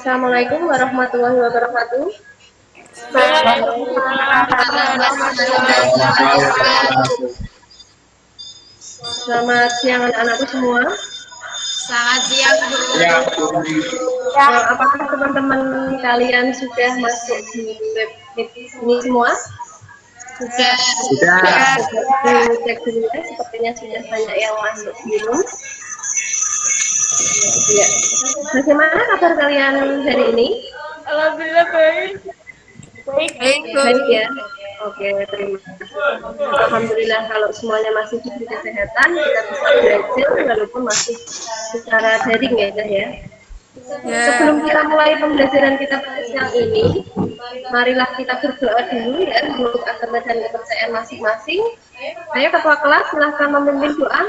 Assalamualaikum warahmatullahi wabarakatuh. Waalaikumsalam warahmatullahi wabarakatuh. Selamat siang anak-anakku semua. Selamat siang, Bu. Apakah teman-teman kalian sudah masuk di web ini semua? Sudah. Cek dulu ya, sepertinya sudah banyak yang masuk belum. Ya. Bagaimana kabar kalian hari ini? Alhamdulillah baik. Baik, Bu. Baik ya. Oke, terima kasih. Alhamdulillah kalau semuanya masih diberi kesehatan, kita bisa belajar walaupun masih secara daring ya, Teh ya. Sebelum kita mulai pembelajaran kita pada siang ini, marilah kita berdoa dulu ya menurut agama dan kepercayaan masing-masing. Ayo ketua kelas silahkan memimpin doa.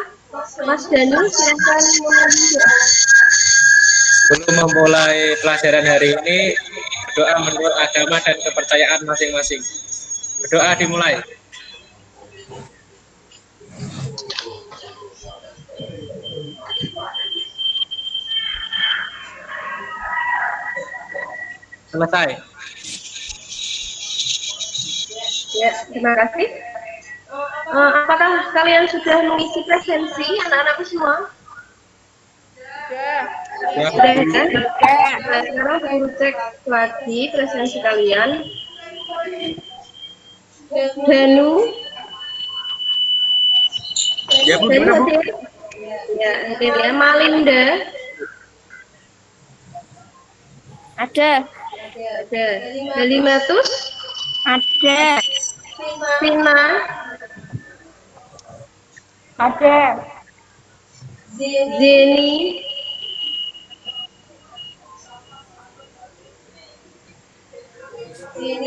Mas Danu silahkan memimpin doa. Sebelum memulai pelajaran hari ini, berdoa menurut agama dan kepercayaan masing-masing. Berdoa dimulai. Selesai. Ya, terima kasih. Apakah kalian sudah mengisi presensi anak-anakku semua? Sudah ya? Nah, sekarang guru cek lagi presensi kalian. Danu. Ya, Bu. Danu hadir. Ya, hadir ya. Malinda. Ada. Ada. Dalimatus. Ada. Vina. Ada. Zeni.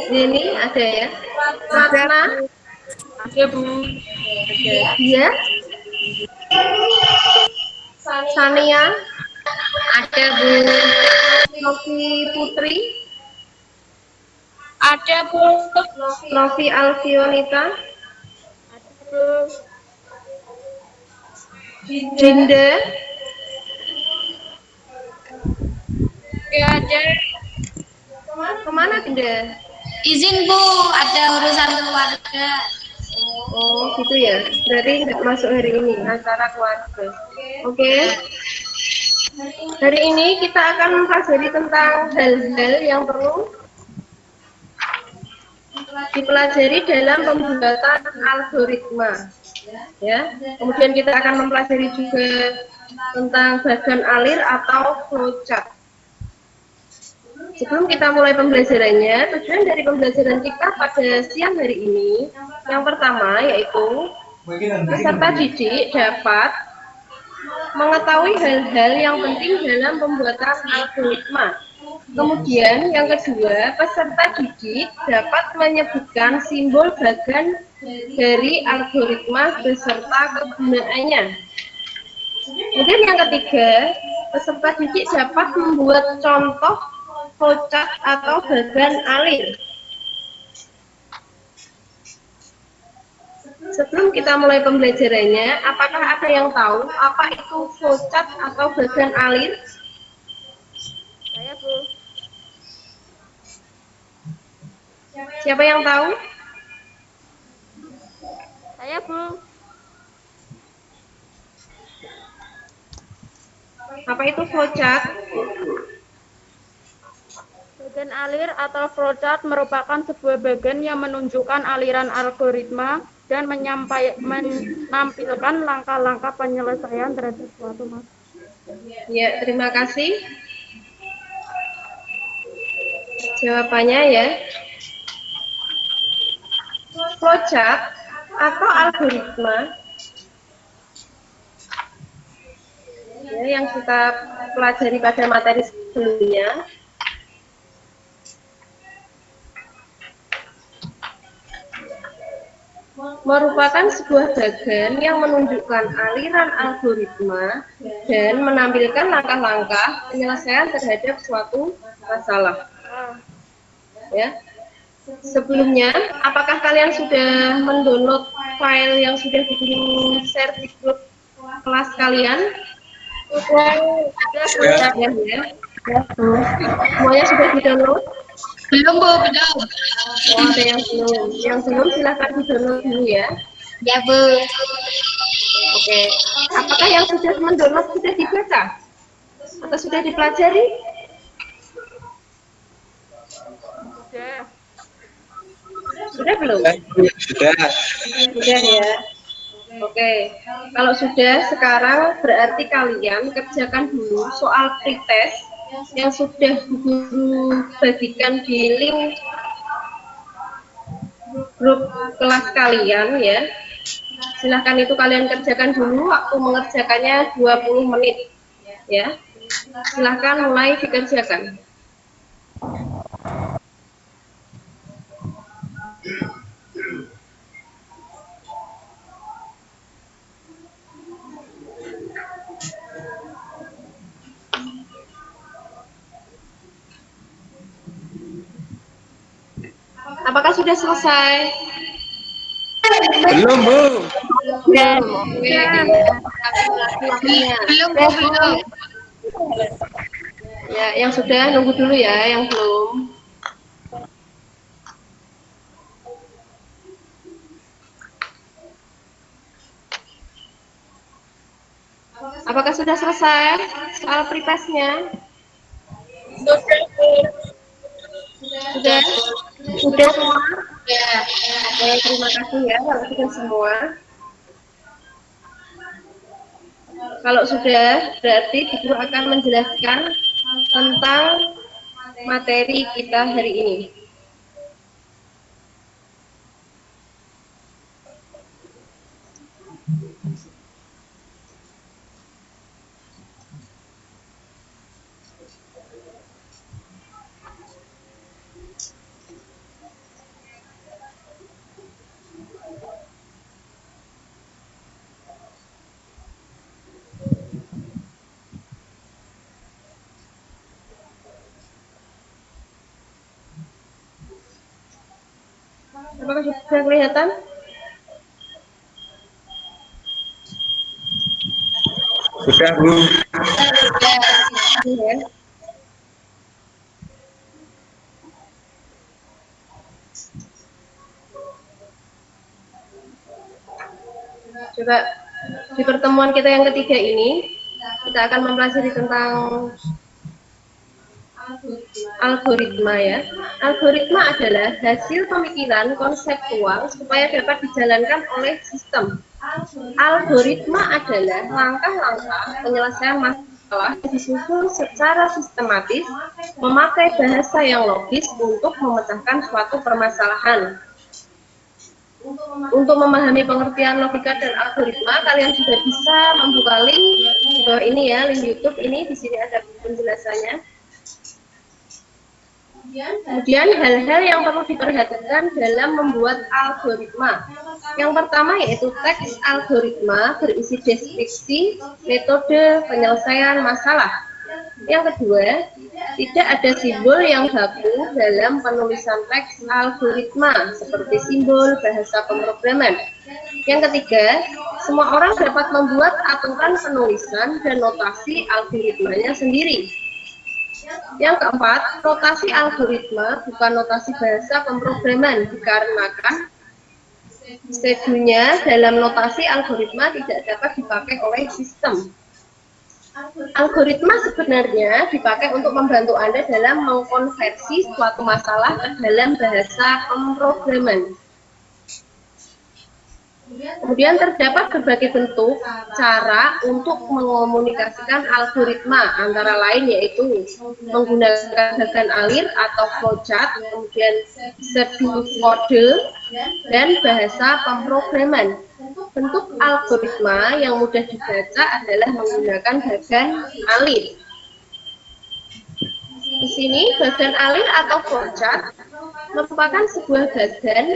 Zeni ada ya. Ratna. Ada, Bu. Ada. Dia. Sania. Ada, Bu. Novi Putri. Ada, Bu. Novi Alfionita. Bu. Dinda. Ada. Kemana Dinda? Izin, Bu. Ada urusan keluarga. Oh gitu ya. Berarti nggak masuk hari ini acara keluarga. Oke. Hari ini kita akan mempelajari tentang hal-hal yang perlu dipelajari dalam pembuatan algoritma. Ya. Kemudian kita akan mempelajari juga tentang bagan alir atau flowchart. Sebelum kita mulai pembelajarannya, tujuan dari pembelajaran kita pada siang hari ini, yang pertama yaitu peserta didik dapat mengetahui hal-hal yang penting dalam pembuatan algoritma. Kemudian yang kedua, peserta didik dapat menyebutkan simbol bagan dari algoritma beserta kegunaannya. Kemudian yang ketiga, peserta didik dapat membuat contoh flowchart atau bagan alir. Sebelum kita mulai pembelajarannya, apakah ada yang tahu apa itu flowchart atau bagan alir? Saya, Bu. Siapa yang tahu? Saya, Bu. Apa itu flowchart? Bagan alir atau flowchart merupakan sebuah bagan yang menunjukkan aliran algoritma dan menampilkan langkah-langkah penyelesaian terhadap suatu masalah. Ya, terima kasih. Jawabannya ya. Flowchart atau algoritma ya, yang kita pelajari pada materi sebelumnya merupakan sebuah bagan yang menunjukkan aliran algoritma dan menampilkan langkah-langkah penyelesaian terhadap suatu masalah. Ya. Sebelumnya, apakah kalian sudah mendownload file yang sudah di-share di grup kelas kalian? Sudah, Sudah ya. Ya, Bu. Semuanya sudah di-download? Belum, Bu, belum. Oh, ada yang belum. Yang belum silahkan di-download dulu ya. Ya, Bu. Oke. Apakah yang sudah mendownload sudah dibaca? Atau sudah dipelajari? Sudah. Sudah belum? Sudah. Sudah ya. Oke. Kalau sudah, sekarang berarti kalian kerjakan dulu soal pretest yang sudah guru bagikan di link grup kelas kalian ya. Silahkan itu kalian kerjakan dulu, waktu mengerjakannya 20 menit ya. Silahkan mulai dikerjakan. Apakah sudah selesai? Belum, Bu. Belum. Oke. Waktunya. Belum, Bu, belum. Ya, yang sudah nunggu dulu ya, yang belum. Apakah sudah selesai soal pretestnya? Sudah? Sudah semua? Ya. Oke, terima kasih ya kalau sudah semua. Kalau sudah, berarti Guru akan menjelaskan tentang materi kita hari ini. Apakah sudah kelihatan? Sudah, Bu. Ya. Coba di pertemuan kita yang ketiga ini, kita akan mempelajari tentang algoritma ya. Algoritma adalah hasil pemikiran konseptual supaya dapat dijalankan oleh sistem. Algoritma adalah langkah-langkah penyelesaian masalah yang disusun secara sistematis, memakai bahasa yang logis untuk memecahkan suatu permasalahan. Untuk memahami pengertian logika dan algoritma, kalian sudah bisa membuka link di bawah ini ya, link YouTube ini, di sini ada penjelasannya. Kemudian hal-hal yang perlu diperhatikan dalam membuat algoritma. Yang pertama yaitu teks algoritma berisi deskripsi metode penyelesaian masalah. Yang kedua, tidak ada simbol yang baku dalam penulisan teks algoritma seperti simbol bahasa pemrograman. Yang ketiga, semua orang dapat membuat aturan penulisan dan notasi algoritmanya sendiri. Yang keempat, notasi algoritma bukan notasi bahasa pemrograman dikarenakan sedunya dalam notasi algoritma tidak dapat dipakai oleh sistem. Algoritma sebenarnya dipakai untuk membantu Anda dalam mengkonversi suatu masalah ke dalam bahasa pemrograman. Kemudian terdapat berbagai bentuk cara untuk mengomunikasikan algoritma, antara lain yaitu menggunakan bagan alir atau flowchart, kemudian sedu kode, dan bahasa pemrograman. Bentuk algoritma yang mudah dibaca adalah menggunakan bagan alir. Di sini bagan alir atau flowchart merupakan sebuah bagan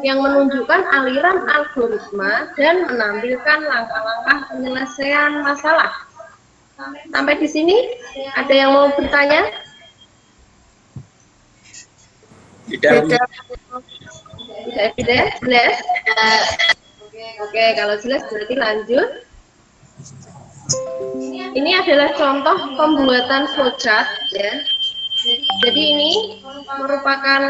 yang menunjukkan aliran algoritma dan menampilkan langkah-langkah penyelesaian masalah. Sampai di sini, ada yang mau bertanya? Tidak. Tidak, jelas? Oke, kalau jelas berarti lanjut. Ini adalah contoh pembuatan flowchart ya. Jadi ini merupakan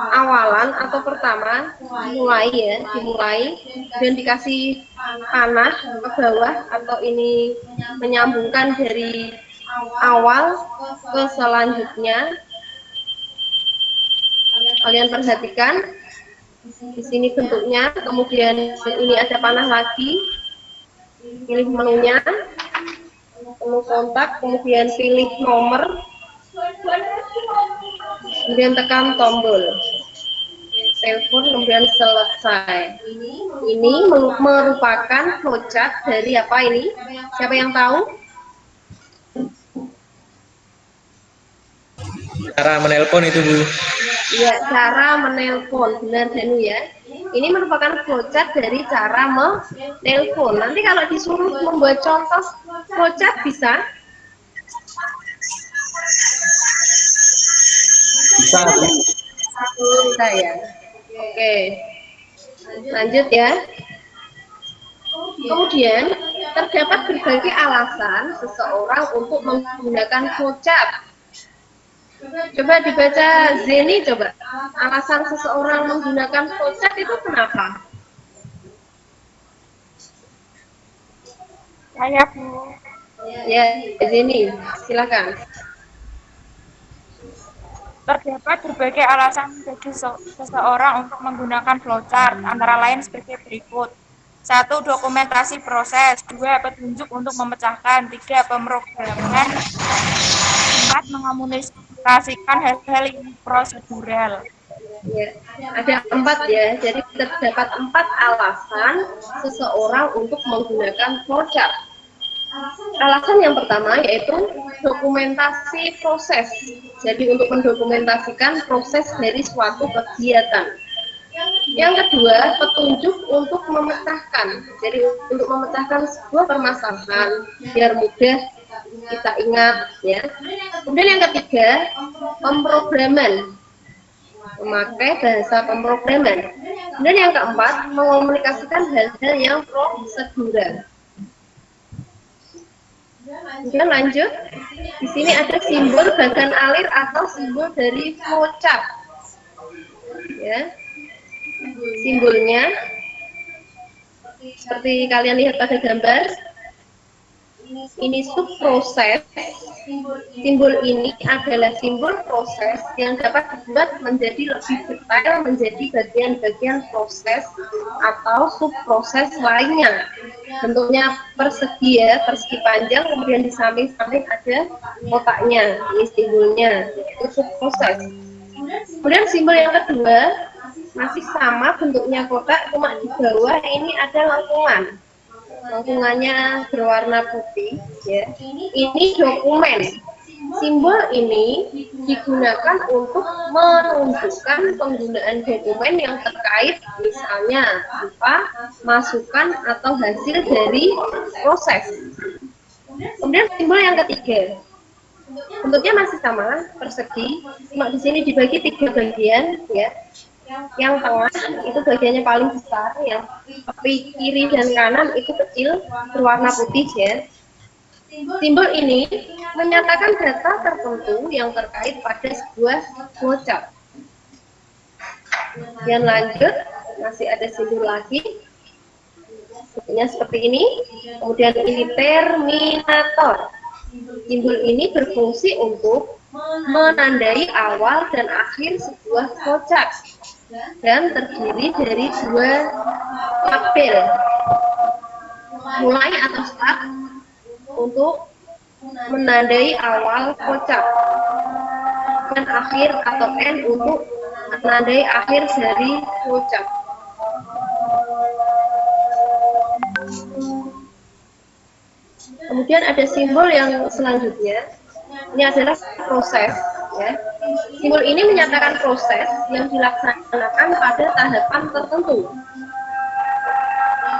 awalan atau pertama dimulai dan dikasih panah ke bawah, atau ini menyambungkan dari awal ke selanjutnya. Kalian perhatikan di sini bentuknya, kemudian ini ada panah lagi, pilih menunya, menu kontak, kemudian pilih nomor, kemudian tekan tombol telepon, kemudian selesai. Ini merupakan flowchart dari apa ini? Siapa yang tahu? Cara menelpon itu, Bu. Ya, cara menelpon, benar Danu ya. Ini merupakan flowchart dari cara menelpon. Nanti kalau disuruh membuat contoh flowchart bisa? Bisa ya. Oke, lanjut ya. Kemudian terdapat berbagai alasan seseorang untuk menggunakan flowchart. Coba dibaca Zeni, coba. Alasan seseorang menggunakan flowchart itu kenapa? Saya, Bu. Ya, Zeni, silakan. Terdapat berbagai alasan bagi seseorang untuk menggunakan flowchart, antara lain sebagai berikut. 1. Dokumentasi proses. 2. Petunjuk untuk memecahkan. 3. Pemrograman. 4. Mengomunikasikan hal-hal yang prosedural. Ya, ada 4 ya. Jadi terdapat 4 alasan seseorang untuk menggunakan flowchart. Alasan yang pertama yaitu dokumentasi proses. Jadi untuk mendokumentasikan proses dari suatu kegiatan. Yang kedua, petunjuk untuk memecahkan. Jadi untuk memecahkan sebuah permasalahan biar mudah kita ingat ya. Kemudian yang ketiga, pemrograman. Memakai bahasa pemrograman. Kemudian yang keempat, mengomunikasikan hal-hal yang prosedural. Kemudian lanjut, di sini ada simbol bagan alir atau simbol dari flowchart. Ya, simbolnya seperti kalian lihat pada gambar. Ini subproses. Simbol ini adalah simbol proses yang dapat dibuat menjadi lebih detail menjadi bagian-bagian proses atau subproses lainnya. Bentuknya persegi ya, persegi panjang, kemudian di samping-samping ada kotaknya. Ini simbolnya, itu subproses. Kemudian simbol yang kedua masih sama bentuknya kotak, cuma di bawah ini ada lengkungan. Lengkungannya berwarna putih ya. Ini dokumen. Simbol ini digunakan untuk menunjukkan penggunaan dokumen yang terkait, misalnya berupa masukan atau hasil dari proses. Kemudian simbol yang ketiga, bentuknya masih sama, persegi, cuma di sini dibagi 3 bagian ya. Yang tengah itu bagiannya paling besar, yang tepi kiri dan kanan itu kecil berwarna putih ya. Simbol ini menyatakan data tertentu yang terkait pada sebuah flowchart. Dan lanjut, masih ada simbol lagi, bentuknya seperti ini. Kemudian ini terminator. Simbol ini berfungsi untuk menandai awal dan akhir sebuah flowchart dan terdiri dari 2 tabel, mulai atau start untuk menandai awal flowchart dan akhir atau end untuk menandai akhir dari flowchart. Kemudian ada simbol yang selanjutnya, ini adalah proses ya. Simbol ini menyatakan proses yang dilaksanakan pada tahapan tertentu.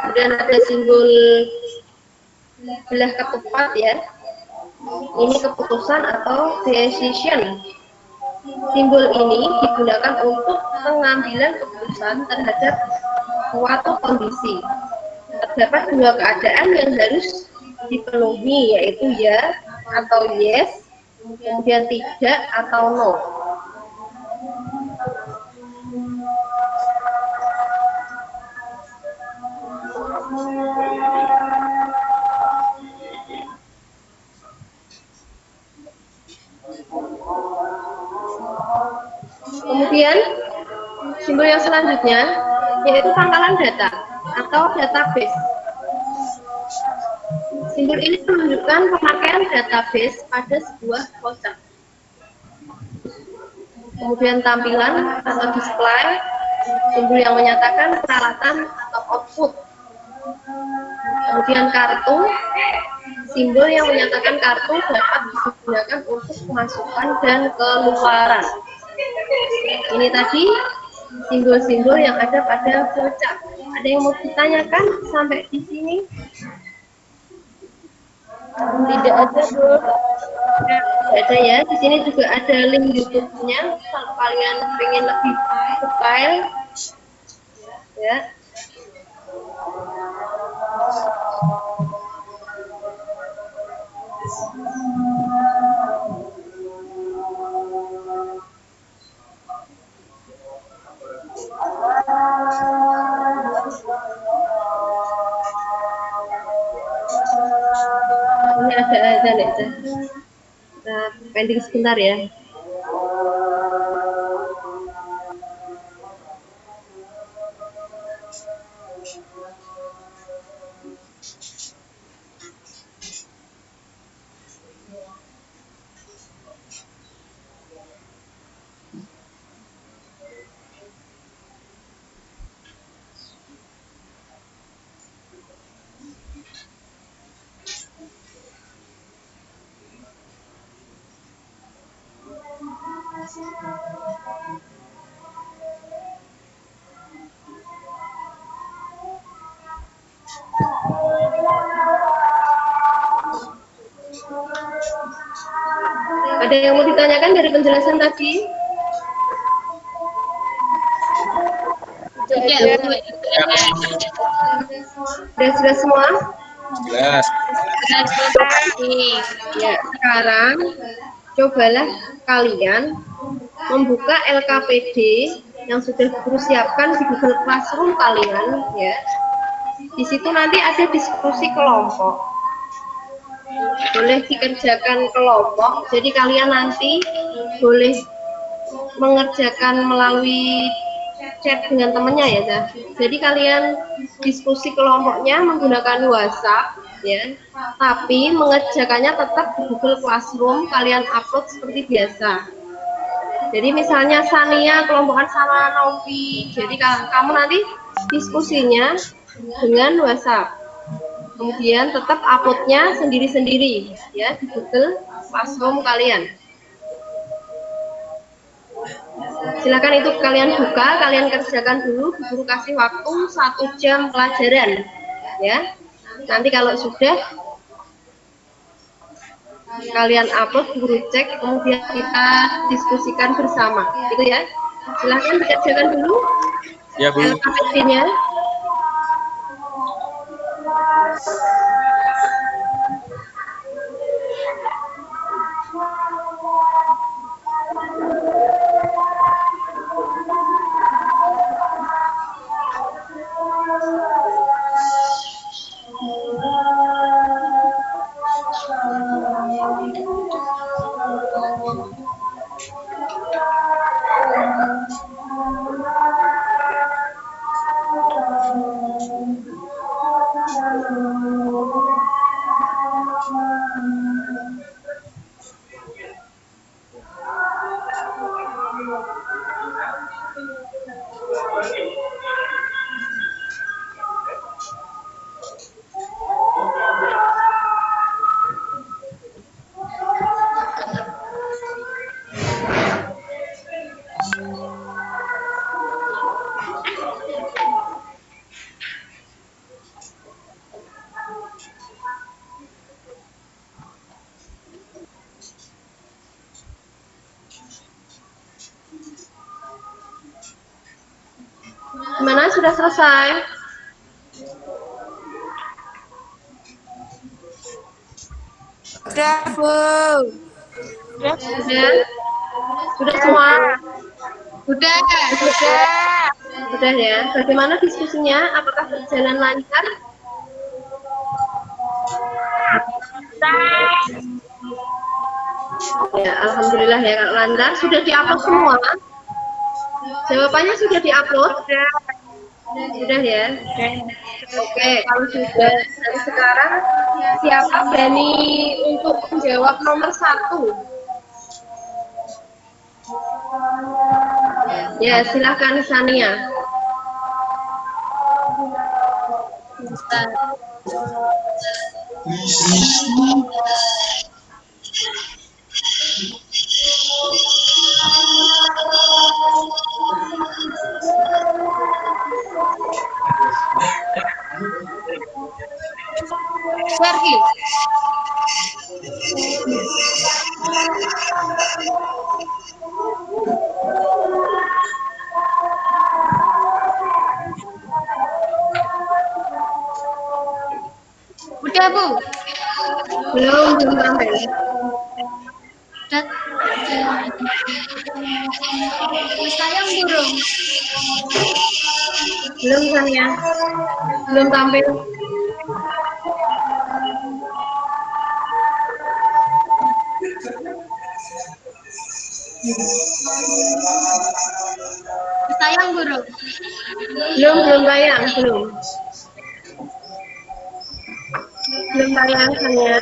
Kemudian ada simbol belah ketupat ya. Ini keputusan atau decision. Simbol ini digunakan untuk pengambilan keputusan terhadap suatu kondisi. Terdapat 2 keadaan yang harus dipenuhi, yaitu ya atau yes, kemudian tidak atau no. Kemudian simbol yang selanjutnya yaitu pangkalan data atau database. Simbol ini menunjukkan pemakaian database pada sebuah konsep. Kemudian tampilan atau display, simbol yang menyatakan peralatan atau output. Kemudian kartu, simbol yang menyatakan kartu dapat digunakan untuk pemasukan dan keluaran. Ini tadi simbol-simbol yang ada pada flowchart. Ada yang mau ditanyakan sampai di sini? Tidak ada, Bu. Tidak ada ya. Di sini juga ada link YouTube-nya. Kalau kalian pengen lebih detail, ya. Ini ada azan ya, kita pending sebentar ya. Ada yang mau ditanyakan dari penjelasan tadi? Tidak, Tidak Bu. ada. Sudah jelas semua? Jelas. Ya, sekarang cobalah kalian membuka LKPD yang sudah Guru siapkan di Google Classroom kalian, ya. Di situ nanti ada diskusi kelompok. Boleh dikerjakan kelompok. Jadi kalian nanti boleh mengerjakan melalui chat dengan temannya ya, Cah. Jadi kalian diskusi kelompoknya menggunakan WhatsApp, ya. Tapi mengerjakannya tetap di Google Classroom, kalian upload seperti biasa. Jadi misalnya Sania kelompokan sama Novi, jadi kamu nanti diskusinya dengan WhatsApp. Kemudian tetap uploadnya sendiri-sendiri ya di Google Classroom kalian. Silakan itu kalian buka, kalian kerjakan dulu. Guru kasih waktu 1 jam pelajaran, ya. Nanti kalau sudah kalian upload, guru cek, kemudian kita diskusikan bersama, gitu ya. Silakan dikerjakan dulu Ya, Bu. LKPD-nya. Gimana, sudah selesai? Sudah, Bu. Sudah? Sudah semua? Udah. Sudah ya. Bagaimana diskusinya? Apakah berjalan lancar? Ya, alhamdulillah ya Kak lancar. Sudah diupload semua? Jawabannya sudah diupload? Sudah ya. Oke, kalau sudah dan sekarang siapa berani untuk menjawab nomor 1? Ya, silahkan Sania. Sergi. Udah, Bu. Belum sampai. Udah. Sayang burung. Belum Sania. Belum tampil. Sayang burung. Belum tayang, belum. Belum tayang Sania.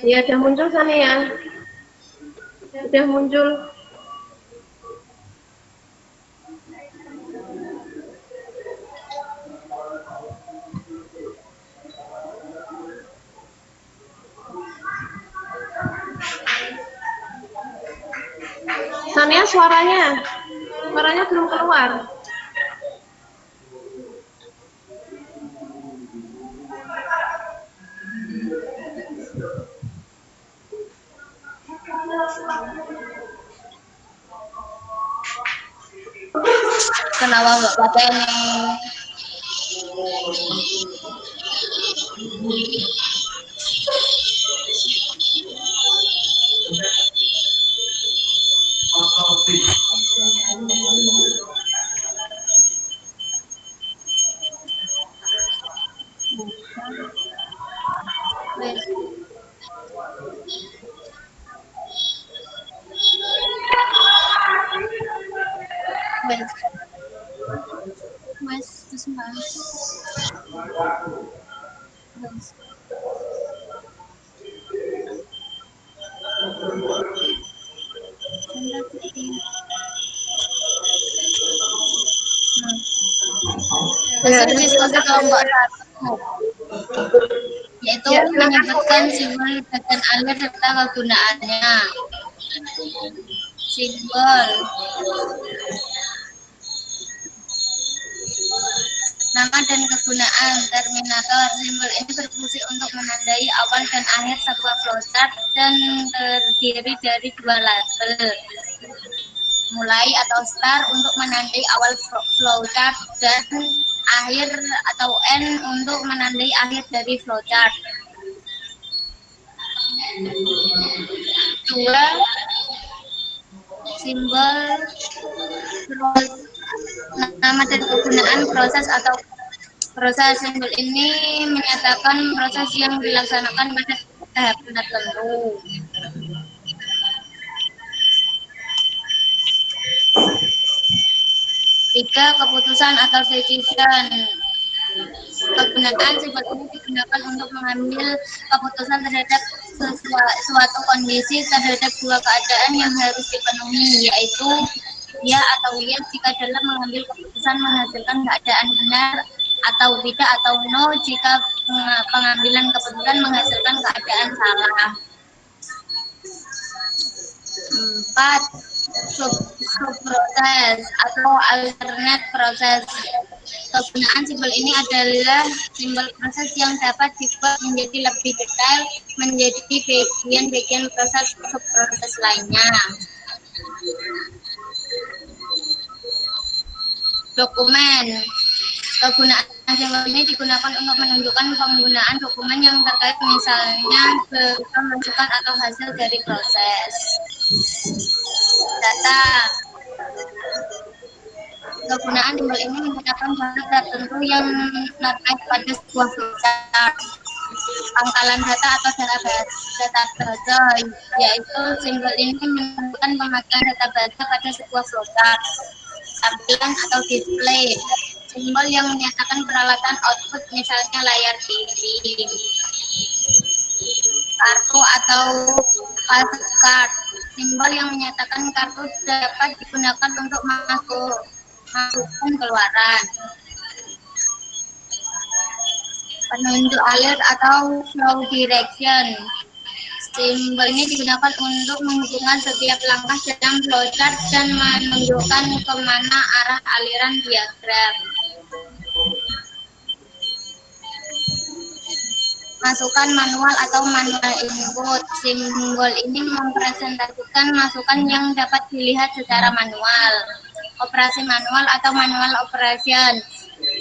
Ya, sudah muncul Sania. Sudah muncul. Sania suaranya belum keluar. Kenapa Mbak pakai ini? Mas, terus Mas. Hasil diskusi kelompok 1 yaitu Ya, silakan. menyebutkan simbol bagian alir serta kegunaannya. Simbol Nama dan kegunaan terminator. Simbol ini berfungsi untuk menandai awal dan akhir sebuah flowchart dan terdiri dari dua label. Mulai atau start untuk menandai awal flowchart dan akhir atau end untuk menandai akhir dari flowchart. Dua, simbol nama dan kegunaan proses atau proses. Simbol ini menyatakan proses yang dilaksanakan pada tahap tertentu. Tiga, keputusan atau decision. Kegunaan simbol ini digunakan untuk mengambil keputusan terhadap suatu kondisi, terhadap dua keadaan yang harus dipenuhi, yaitu ya atau yes jika dalam mengambil keputusan menghasilkan keadaan benar atau tidak, atau no jika pengambilan keputusan menghasilkan keadaan salah. 4. Subproses atau alternate proses. Kegunaan simbol ini adalah simbol proses yang dapat dibuat menjadi lebih detail menjadi bagian-bagian proses subproses lainnya. Dokumen. Kegunaan simbol ini digunakan untuk menunjukkan penggunaan dokumen yang terkait, misalnya berupa masukan atau hasil dari proses. Data. Kegunaan simbol ini menyatakan data tertentu yang terkait pada sebuah flowchart. Pangkalan data atau data baca, yaitu simbol ini menunjukkan pemakaian data baca pada sebuah flowchart. Tampilan atau display, simbol yang menyatakan peralatan output, misalnya layar TV. Kartu atau passcard, simbol yang menyatakan kartu dapat digunakan untuk masukkan keluaran. Penunjuk alert atau flow direction, simbol ini digunakan untuk menghubungkan setiap langkah dalam flowchart dan menunjukkan kemana arah aliran diagram. Masukan manual atau manual input, simbol ini mempresentasikan masukan yang dapat dilihat secara manual. Operasi manual atau manual operation,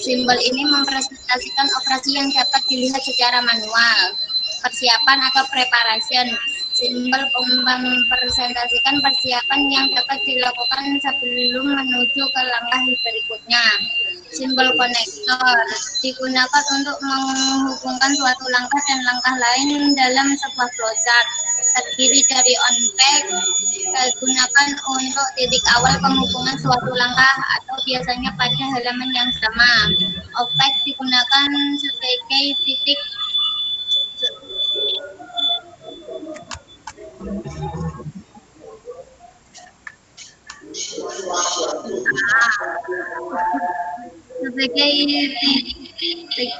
simbol ini mempresentasikan operasi yang dapat dilihat secara manual. Persiapan atau preparation, simbol mempresentasikan persiapan yang dapat dilakukan sebelum menuju ke langkah berikutnya. Simbol konektor digunakan untuk menghubungkan suatu langkah dan langkah lain dalam sebuah flowchart. Terdiri dari on-pack, digunakan untuk titik awal penghubungan suatu langkah atau biasanya pada halaman yang sama. Off-pack digunakan sebagai titik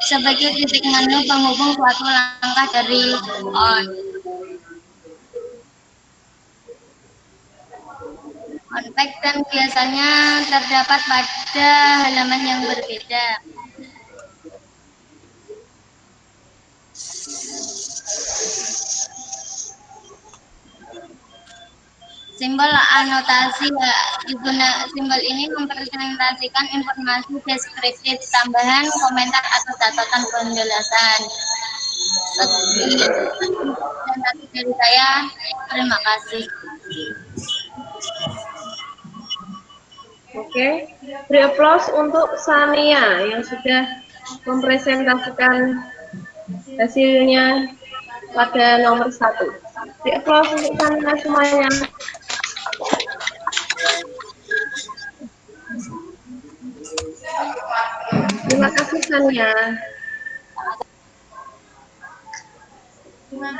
sebagai titik menu penghubung suatu langkah dari on-pack dan biasanya terdapat pada halaman yang berbeda. Simbol anotasi, simbol ini mempresentasikan informasi deskriptif, tambahan, komentar atau catatan penjelasan. Sekian dari saya, terima kasih. Oke, beri aplaus untuk Sania yang sudah mempresentasikan hasilnya pada nomor 1. Beri aplaus untuk Sania semuanya. Terima kasih Sania.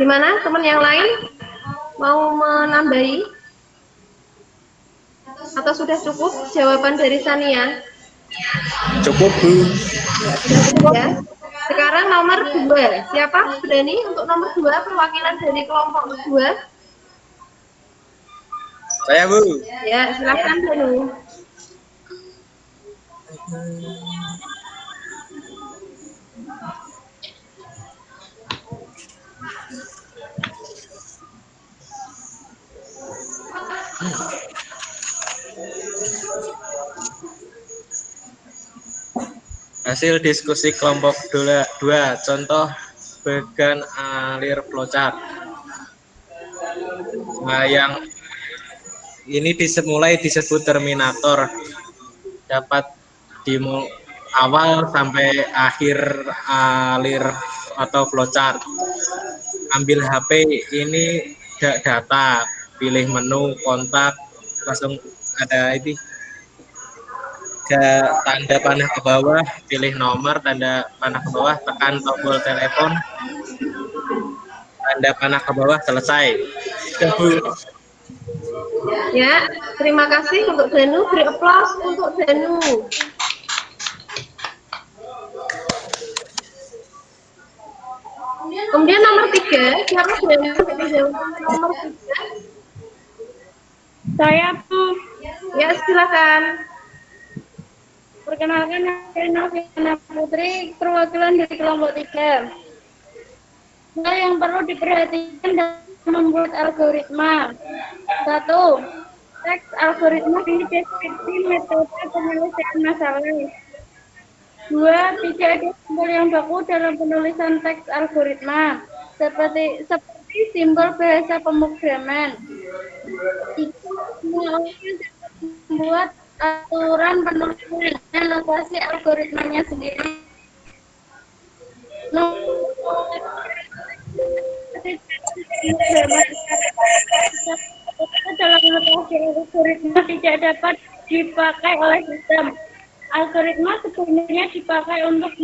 Gimana teman yang lain? Mau menambahi? Atau sudah cukup jawaban dari Sania? Cukup, Bu. Ya. Sekarang nomor 2. Siapa berani untuk nomor 2, perwakilan dari kelompok 2? Saya, Bu. Ya, silakan dulu. Hasil diskusi kelompok 2, contoh bagan alir flowchart. Nah, yang ini mulai disebut terminator, dapat di awal sampai akhir alir atau flowchart. Ambil HP, ini data, pilih menu, kontak, langsung ada ini tanda panah ke bawah, pilih nomor, tanda panah ke bawah, tekan tombol telepon, tanda panah ke bawah, selesai. Ya, terima kasih untuk Danu. Beri aplaus untuk Danu. Kemudian nomor 3, siapa Danu sampai nomor 3? Saya Bu. Ya, silakan. Perkenalkan, saya Noviana Putri, perwakilan dari kelompok 3. Nah, yang perlu diperhatikan dalam membuat algoritma. 1. Teks algoritma ini deskripsi metode penyelesaian masalah. 2. Tidak ada simbol yang baku dalam penulisan teks algoritma, seperti simbol bahasa pemrograman. 3. Semua orang dapat membuat aturan penulisan dan notasi algoritmanya sendiri. Dalam notasi algoritma tidak dapat dipakai oleh sistem. Algoritma sebenarnya dipakai untuk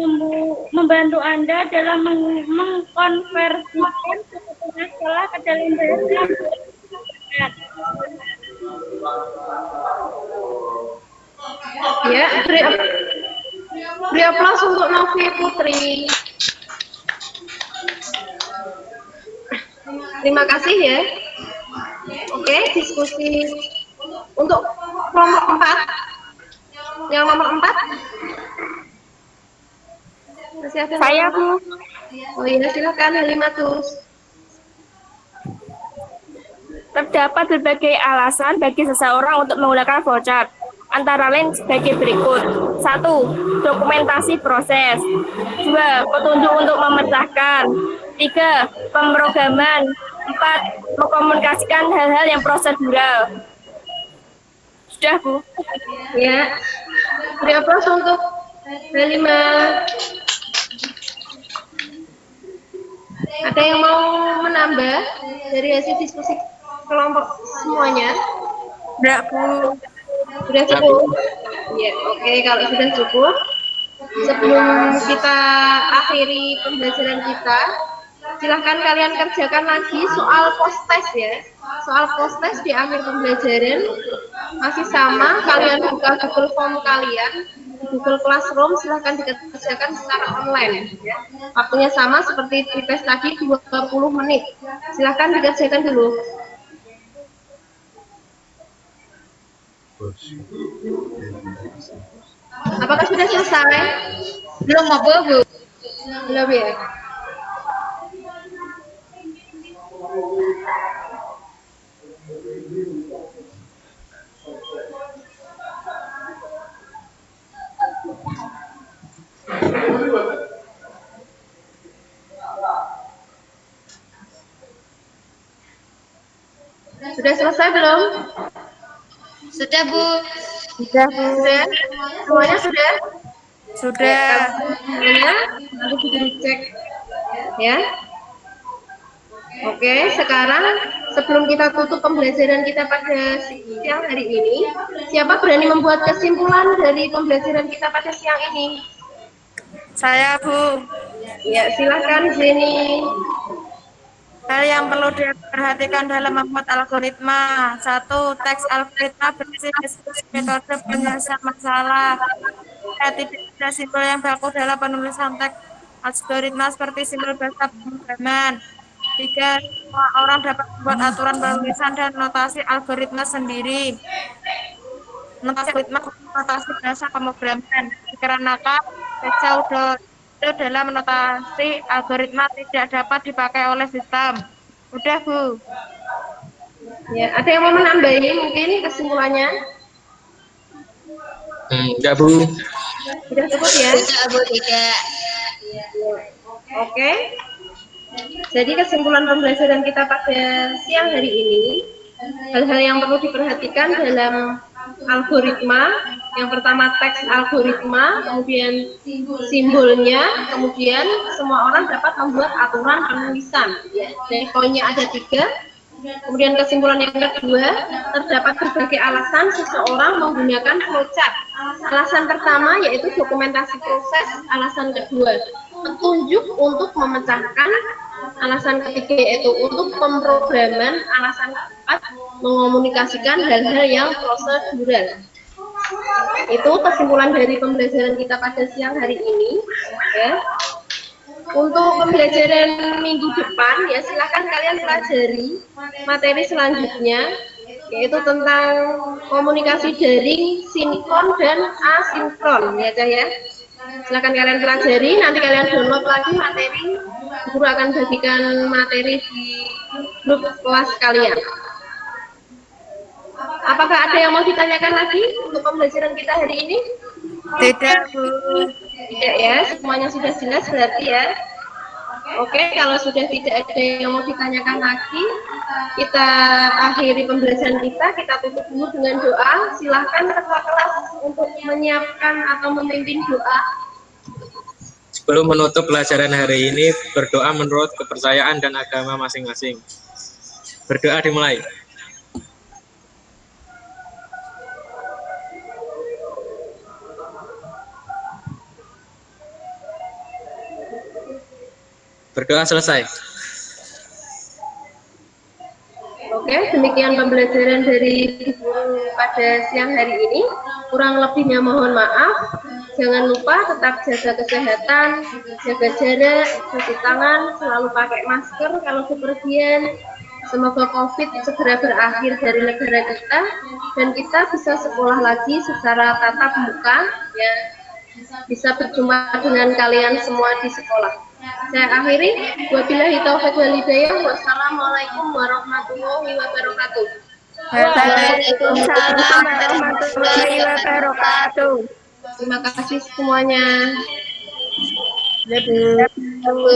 membantu Anda dalam mengkonversikan suatu masalah ke dalam bahasa. Ya, beri aplaus untuk Novi Putri. Terima kasih ya. Oke, diskusi untuk kelompok 4. Yang nomor 4. Masih ada Saya Bu. Oh iya, silakan Halimatus. Terdapat berbagai alasan bagi seseorang untuk menggunakan flowchart, antara lain sebagai berikut. 1. Dokumentasi proses. 2. Petunjuk untuk memecahkan. 3. Pemrograman. 4. Mengkomunikasikan hal-hal yang prosedural. Sudah, Bu. Ya, beri aplaus untuk Halima. Ada yang mau menambah dari hasil diskusi kelompok semuanya? Enggak, Bu. Sudah cukup? Ya, oke. Kalau sudah cukup, sebelum kita akhiri pembelajaran kita, silahkan kalian kerjakan lagi soal post-test ya. Soal post-test di akhir pembelajaran masih sama, kalian buka Google Form kalian, Google Classroom, silahkan dikerjakan secara online ya. Waktunya sama seperti pretest tadi, 20 menit. Silahkan dikerjakan dulu. Apakah sudah selesai? Belum apa, Bu? Belum ya? Sudah selesai belum? Sudah, Bu. Sudah, Bu. Sudah? Semuanya sudah? Sudah. Semuanya nanti bisa dicek ya. Oke, sekarang sebelum kita tutup pembelajaran kita pada siang hari ini, siapa berani membuat kesimpulan dari pembelajaran kita pada siang ini? Saya, Bu. Ya, silakan Jenny. Hal yang perlu diperhatikan dalam membuat algoritma. 1. Teks algoritma berisi deskripsi metode penyelesaian masalah. Tidak ada simbol yang baku dalam penulisan teks algoritma seperti simbol bahasa pemrograman. 3. Semua orang dapat membuat aturan penulisan dan notasi algoritma sendiri. Notasi algoritma notasi bahasa pemrograman. Dikarenakan pseudo dalam notasi algoritma tidak dapat dipakai oleh sistem. Udah, Bu. Ya, ada yang mau menambahi mungkin kesimpulannya? Enggak, Bu. Sudah cukup ya? Tidak, Bu, tidak. Oke. Jadi kesimpulan pembelajaran kita pada siang hari ini, hal-hal yang perlu diperhatikan dalam algoritma. Yang pertama teks algoritma, kemudian simbolnya, kemudian semua orang dapat membuat aturan penulisan. Jadi poinnya ada 3. Kemudian kesimpulan yang kedua, terdapat berbagai alasan seseorang menggunakan flowchart. Alasan pertama yaitu dokumentasi proses, alasan kedua petunjuk untuk memecahkan, alasan ketiga yaitu untuk pemrograman, alasan keempat mengomunikasikan hal-hal yang prosedural. Itu kesimpulan dari pembelajaran kita pada siang hari ini. Ya. Untuk pembelajaran minggu depan ya silakan kalian pelajari materi selanjutnya yaitu tentang komunikasi daring sinkron dan asinkron ya Cah ya. Silakan kalian pelajari, nanti kalian download lagi materi, guru akan bagikan materi di grup kelas kalian. Apakah ada yang mau ditanyakan lagi untuk pembelajaran kita hari ini? Tidak, Bu. Tidak ya, semuanya sudah jelas berarti ya. Oke, kalau sudah tidak ada yang mau ditanyakan lagi, kita akhiri pembelajaran kita tutup dulu dengan doa. Silahkan ketua kelas untuk menyiapkan atau memimpin doa. Sebelum menutup pelajaran hari ini, berdoa menurut kepercayaan dan agama masing-masing. Berdoa dimulai. Berdoa selesai. Oke, demikian pembelajaran dari guru pada siang hari ini. Kurang lebihnya mohon maaf. Jangan lupa tetap jaga kesehatan, jaga jarak, cuci tangan, selalu pakai masker kalau bepergian. Semoga COVID segera berakhir dari negara kita dan kita bisa sekolah lagi secara tatap muka, ya, bisa berjumpa dengan kalian semua di sekolah. Saya akhiri, wabillahi taufiq wal hidayah. Wassalamualaikum warahmatullahi wabarakatuh. Waalaikumsalam warahmatullahi wabarakatuh. Terima kasih semuanya. Ya, Bu.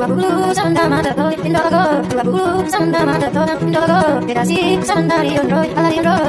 Dua bulu sama mata toy, pindah go. Dua bulu sama mata toy, pindah go. Kita sih sama dari ondroy, ala ondroy.